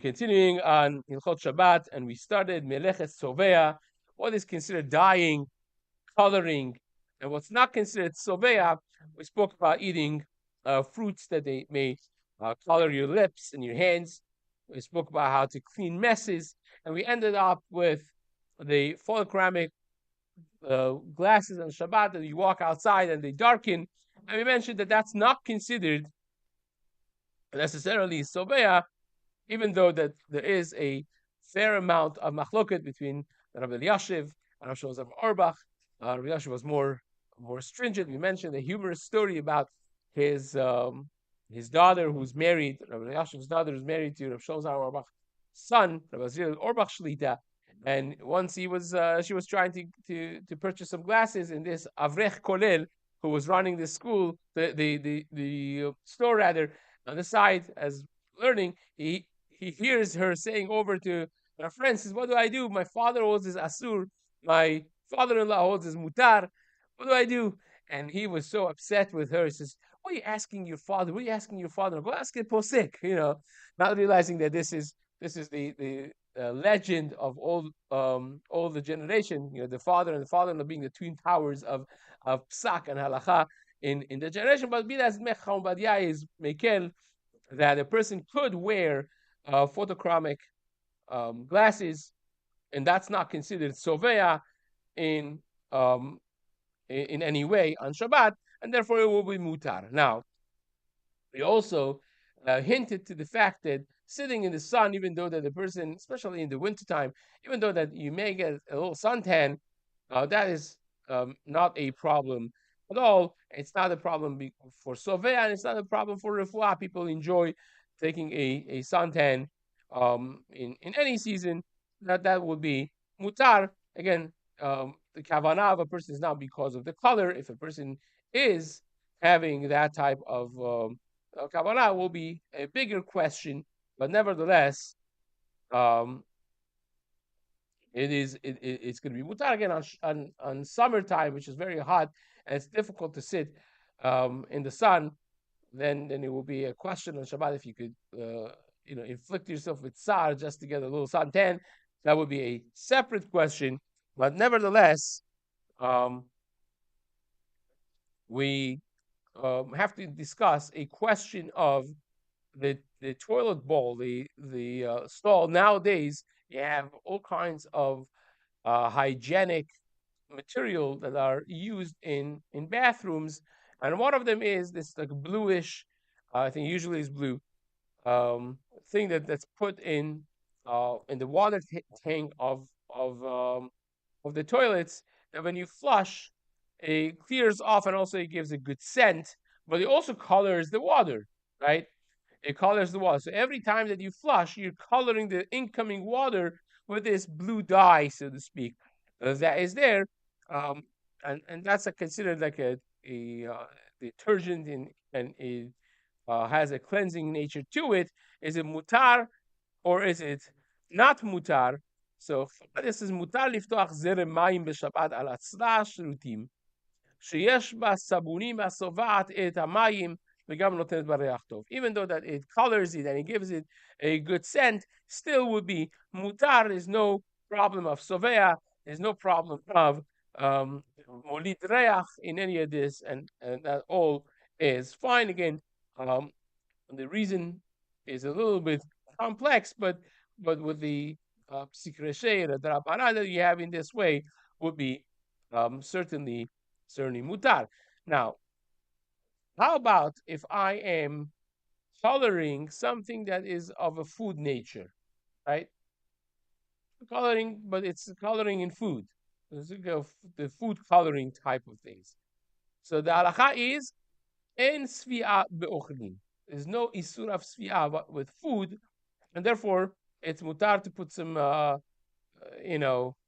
Continuing on Hilchot Shabbat, and we started Melechet Sovea, what is considered dyeing, coloring, and what's not considered Sovea. We spoke about eating fruits that they may color your lips and your hands. We spoke about how to clean messes, and we ended up with the photoceramic glasses on Shabbat that you walk outside and they darken. And we mentioned that that's not considered necessarily Sovea, even though that there is a fair amount of machloket between Rabbi Elyashiv and Rabbi Shlomo Auerbach. Rabbi Elyashiv was more stringent. We mentioned a humorous story about his daughter who's married. Rabbi Elyashiv's daughter who's married to Rabbi Shlomo Auerbach's son, Rabbi Yisraeli Auerbach Shlita. And once she was trying to purchase some glasses, and this Avrech Kolel, who was running the school, the store rather, on the side as learning, he hears her saying over to her friend, says, "What do I do? My father holds his asur, my father-in-law holds his mutar. What do I do?" And he was so upset with her. He says, "What are you asking your father? What are you asking your father? Go ask it posik." Not realizing that this is the legend of all the generation. The father and the father-in-law being the twin towers of psak and halacha in the generation. But be that as Mecham Badia is mekel, that a person could wear photochromic glasses, and that's not considered sovea in any way on Shabbat, and therefore it will be mutar. Now, we also hinted to the fact that sitting in the sun, even though that the person, especially in the wintertime, even though that you may get a little suntan, that is not a problem at all. It's not a problem for Sovea, and it's not a problem for Refuah. People enjoy taking a suntan in any season. That would be mutar. Again, the kavanah of a person is not because of the color. If a person is having that type of kavanah, will be a bigger question. But nevertheless, it's going to be mutar again on summertime, which is very hot and it's difficult to sit in the sun. Then it will be a question on Shabbat if you could inflict yourself with tsar just to get a little suntan. That would be a separate question. But nevertheless, we have to discuss a question of the toilet bowl, the stall. Nowadays, you have all kinds of hygienic material that are used in bathrooms, and one of them is this like bluish, I think usually is blue, thing that's put in the water tank of the toilets. And when you flush, it clears off, and also it gives a good scent. But it also colors the water, right? It colors the water. So every time that you flush, you're coloring the incoming water with this blue dye, so to speak, that is there, and that's considered like a detergent, and it has a cleansing nature to it. Is it mutar or is it not mutar? So this is mutar liftoach zerem mayim b'Shabbat al atzla shrutim sheyesh ba sabunim asovat et hamayim. Even though that it colors it and it gives it a good scent, still would be mutar. There's no problem of sovea. There's no problem of molid reach in any of this, and that all is fine. Again, the reason is a little bit complex, but with the psikreshe, the drabana that you have in this way would be certainly mutar. Now, how about if I am coloring something that is of a food nature, right? Coloring, but it's coloring in food. The food coloring type of things. So the halacha is en svi'a be'ochlin. There's no isur of svi'a with food, and therefore it's mutar to put some,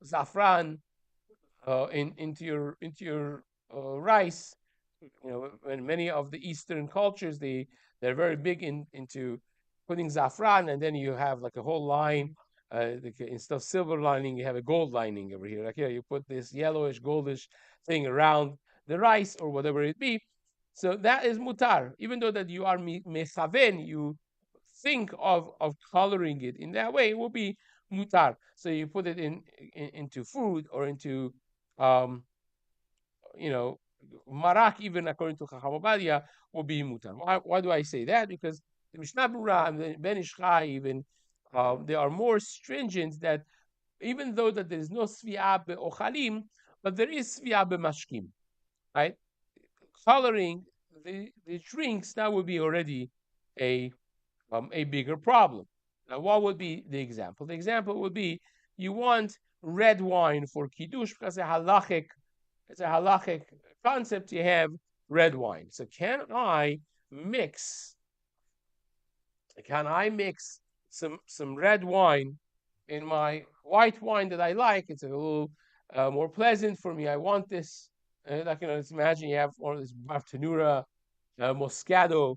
zafran into your rice. When many of the Eastern cultures, they're very big into putting zafran, and then you have like a whole line. Instead of silver lining, you have a gold lining over here. Like here, you put this yellowish, goldish thing around the rice or whatever it be. So that is mutar, even though that you are mechaven, you think of coloring it in that way, it will be mutar. So you put it into food or into um, you know, marak, even according to Chacham Obadia, will be mutar. Why do I say that? Because the Mishnah Berurah and the Ben Ish Chai even they are more stringent that even though that there is no svi'ah be'ochalim, but there is svi'ah be'mashkim, right? Coloring the drinks, that would be already a bigger problem. Now, what would be the example? The example would be you want red wine for kiddush because it's a halachic concept to have red wine. So mix? Can I mix some red wine in my white wine that I like? It's a little more pleasant for me. I want this. Like let's imagine you have one of this Bartenura, Moscato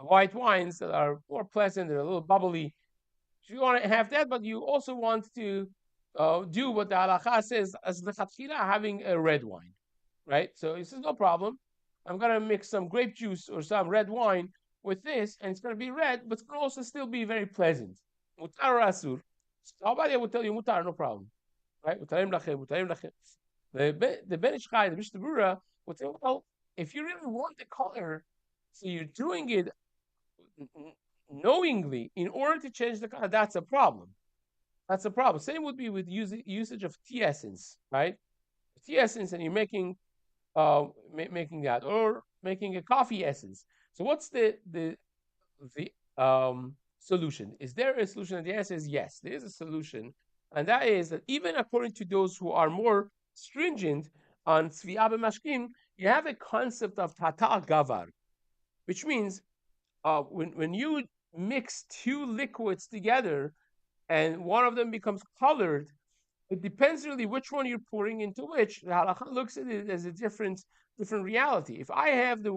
white wines that are more pleasant. They're a little bubbly. So you want to have that, but you also want to do what the halacha says as the lechatchila, having a red wine, right? So he says no problem. I'm gonna mix some grape juice or some red wine with this, and it's gonna be red, but it's gonna also still be very pleasant. Mutar or asur? Somebody will tell you mutar, no problem, right? Mutarim lachem, mutarim lachem. The Ben Ish Chai, the Mishnah Berurah, would say, well, if you really want the color, so you're doing it knowingly in order to change the color, that's a problem. That's a problem. Same would be with usage of tea essence, right? Tea essence, and you're making that, or making a coffee essence. So what's the solution? Is there a solution? And the answer is yes, there is a solution, and that is that even according to those who are more stringent on tzvi'ah b'mashkim, you have a concept of tata gavar, which means when you mix two liquids together and one of them becomes colored, it depends really which one you're pouring into which. The halacha looks at it as a different reality. If I have the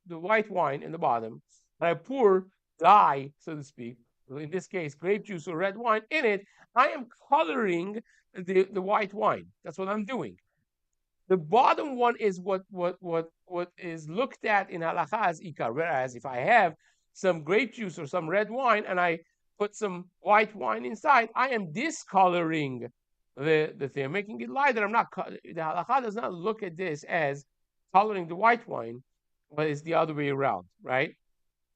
white wine in the bottom and I pour dye, so to speak, in this case grape juice or red wine in it, I am coloring the white wine. That's what I'm doing. The bottom one is what is looked at in halacha as ikar. Whereas if I have some grape juice or some red wine and I put some white wine inside, I am discoloring the thing, making it lighter. I'm not. The halacha does not look at this as coloring the white wine, but it's the other way around, right?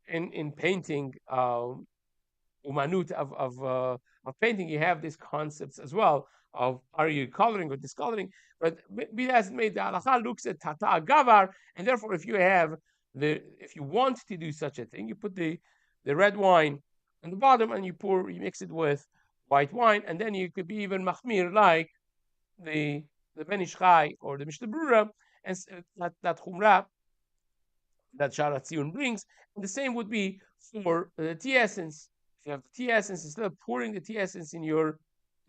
In painting, umanut of painting, you have these concepts as well of are you coloring or discoloring. But be that as it may, the halacha looks at tata gavar, and therefore, if you want to do such a thing, you put the red wine on the bottom and you mix it with white wine, and then you could be even machmir like the Ben Ish Chai or the Mishnah Berurah, and that chumrah that Sharat Tziyun brings. And the same would be for the tea essence. If you have the tea essence, instead of pouring the tea essence in your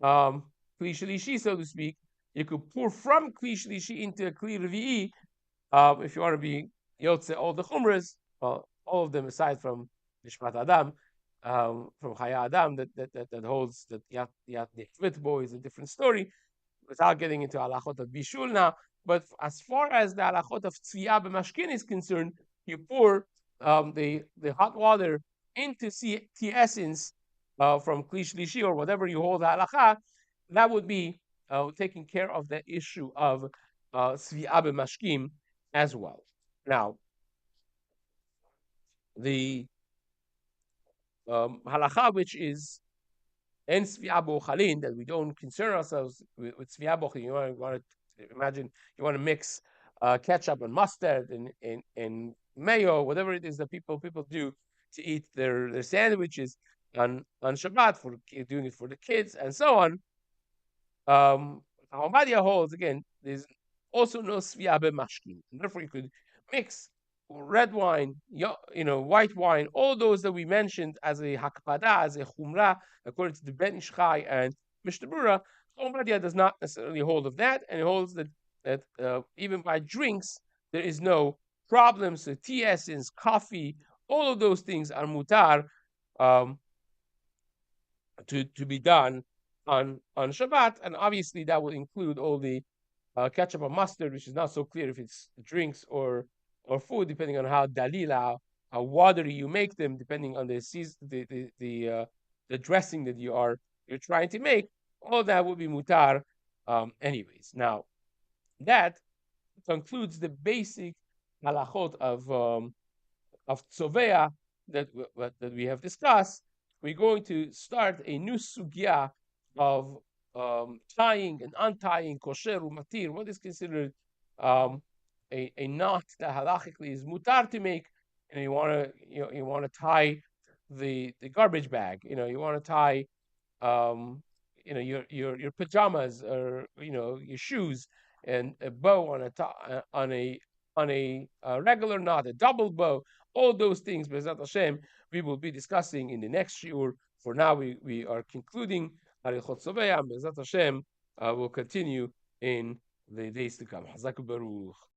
kli shlishi, so to speak, you could pour from kli shlishi into a kli revi'i. If you want to be yotze all the chumras, well, all of them aside from Nishmat Adam, from Chaya Adam, that holds that Yat Vitbo is a different story, without getting into halachot of bishul now. But as far as the halachot of tzvi'ah b'mashkin is concerned, you pour the hot water into tea essence from kli shlishi or whatever you hold halacha. That would be taking care of the issue of tzvi'ah b'mashkim as well. Now, the halacha which is en tzvi'ah b'ochalin, that we don't concern ourselves with tzvi'ah b'ochalin. You want to imagine you want to mix ketchup and mustard and mayo, whatever it is that people do to eat their sandwiches on Shabbat, for doing it for the kids and so on. Ahmadiyya holds again. There's also no tzvi'ah b'mashkin, and therefore you could mix red wine, white wine, all those that we mentioned as a hakpada, as a chumrah, according to the Ben Ish Chai and Mishnah Berurah. Ahmadiyya does not necessarily hold of that, and it holds that even by drinks there is no problem. So tea essence, coffee, all of those things are mutar to be done on Shabbat, and obviously that will include all the ketchup or mustard, which is not so clear if it's drinks or food, depending on how dalila, how watery you make them, depending on the season, the dressing that you're trying to make. All that would be mutar, anyways. Now that concludes the basic halachot of tzovea that we have discussed. We're going to start a new sugya of tying and untying kosher umatir. What is considered a knot that halachically is mutar to make, and you want to tie the garbage bag. You want to tie um, your pajamas, or your shoes, and a bow on a regular knot, a double bow. All those things, Bezat Hashem, we will be discussing in the next shiur. For now, we are concluding Arichot Soveya, and Bezat Hashem will continue in the days to come. Hazak Baruch.